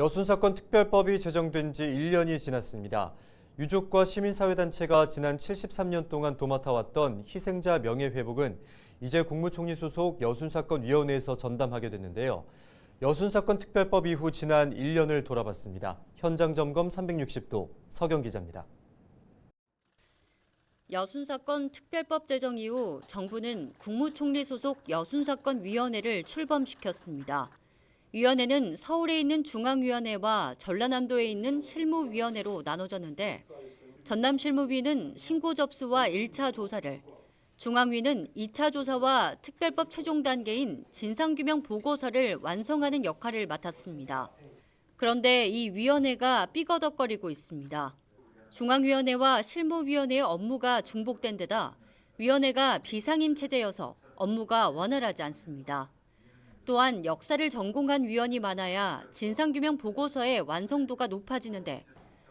여순사건 특별법이 제정된 지 1년이 지났습니다. 유족과 시민사회단체가 지난 73년 동안 도맡아왔던 희생자 명예회복은 이제 국무총리 소속 여순사건위원회에서 전담하게 됐는데요. 여순사건 특별법 이후 지난 1년을 돌아봤습니다. 현장 점검 360도 서경 기자입니다. 여순사건 특별법 제정 이후 정부는 국무총리 소속 여순사건위원회를 출범시켰습니다. 위원회는 서울에 있는 중앙위원회와 전라남도에 있는 실무위원회로 나눠졌는데 전남실무위는 신고 접수와 1차 조사를, 중앙위는 2차 조사와 특별법 최종 단계인 진상규명 보고서를 완성하는 역할을 맡았습니다. 그런데 이 위원회가 삐거덕거리고 있습니다. 중앙위원회와 실무위원회의 업무가 중복된 데다 위원회가 비상임 체제여서 업무가 원활하지 않습니다. 또한 역사를 전공한 위원이 많아야 진상규명 보고서의 완성도가 높아지는데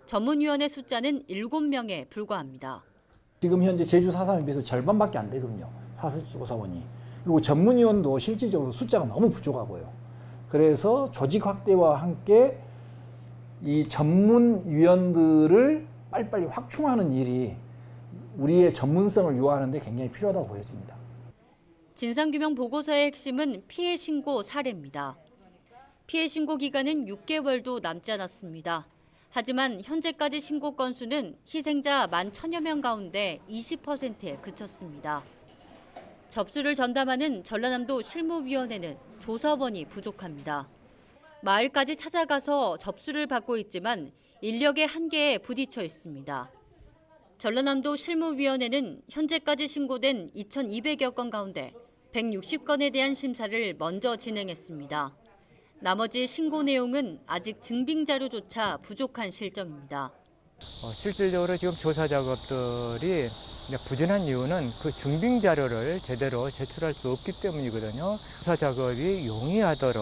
전문위원의 숫자는 7명에 불과합니다. 지금 현재 제주 4.3에 비해서 절반밖에 안 되거든요. 사설조사원이. 그리고 전문위원도 실질적으로 숫자가 너무 부족하고요. 그래서 조직 확대와 함께 이 전문위원들을 빨리빨리 확충하는 일이 우리의 전문성을 유화하는 데 굉장히 필요하다고 보여집니다. 진상규명 보고서의 핵심은 피해 신고 사례입니다. 피해 신고 기간은 6개월도 남지 않았습니다. 하지만 현재까지 신고 건수는 희생자 11,000여 명 가운데 20%에 그쳤습니다. 접수를 전담하는 전라남도 실무위원회는 조사원이 부족합니다. 마을까지 찾아가서 접수를 받고 있지만 인력의 한계에 부딪혀 있습니다. 전라남도 실무위원회는 현재까지 신고된 2,200여 건 가운데 160건에 대한 심사를 먼저 진행했습니다. 나머지 신고 내용은 아직 증빙 자료조차 부족한 실정입니다. 실질적으로 지금 조사 작업들이 부진한 이유는 그 증빙 자료를 제대로 제출할 수 없기 때문이거든요. 조사 작업이 용이하도록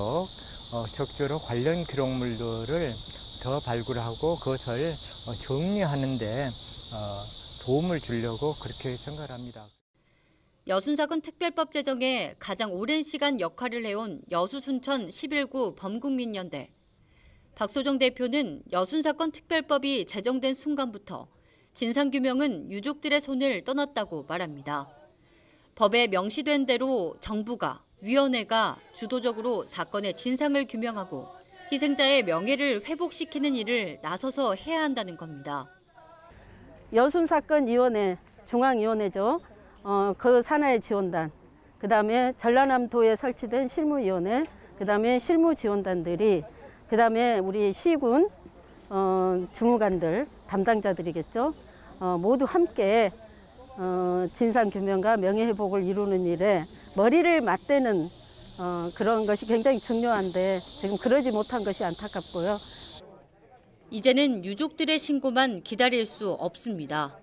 적절한 관련 기록물들을 더 발굴하고 그것을 정리하는 데 도움을 주려고 그렇게 생각합니다. 여순사건 특별법 제정에 가장 오랜 시간 역할을 해온 여수순천 11구 범국민연대. 박소정 대표는 여순사건 특별법이 제정된 순간부터 진상규명은 유족들의 손을 떠났다고 말합니다. 법에 명시된 대로 정부가, 위원회가 주도적으로 사건의 진상을 규명하고 희생자의 명예를 회복시키는 일을 나서서 해야 한다는 겁니다. 여순사건위원회, 중앙위원회죠. 그 산하의 지원단, 그다음에 전라남도에 설치된 실무위원회, 그다음에 실무지원단들이, 그다음에 우리 시군 주무관들, 담당자들이겠죠. 모두 함께 진상규명과 명예회복을 이루는 일에 머리를 맞대는 그런 것이 굉장히 중요한데 지금 그러지 못한 것이 안타깝고요. 이제는 유족들의 신고만 기다릴 수 없습니다.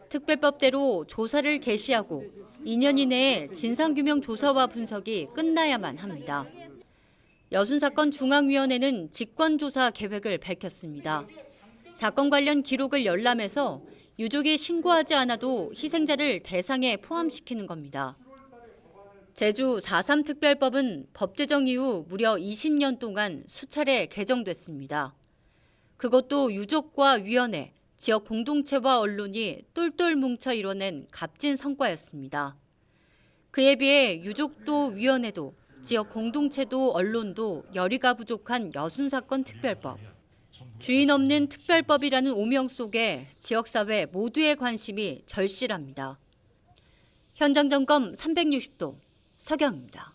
특별법대로 조사를 개시하고 2년 이내에 진상규명 조사와 분석이 끝나야만 합니다. 여순사건 중앙위원회는 직권조사 계획을 밝혔습니다. 사건 관련 기록을 열람해서 유족이 신고하지 않아도 희생자를 대상에 포함시키는 겁니다. 제주 4.3 특별법은 법 제정 이후 무려 20년 동안 수차례 개정됐습니다. 그것도 유족과 위원회, 지역 공동체와 언론이 똘똘 뭉쳐 이뤄낸 값진 성과였습니다. 그에 비해 유족도 위원회도 지역 공동체도 언론도 열의가 부족한 여순사건 특별법. 주인 없는 특별법이라는 오명 속에 지역사회 모두의 관심이 절실합니다. 현장 점검 360도 서경입니다.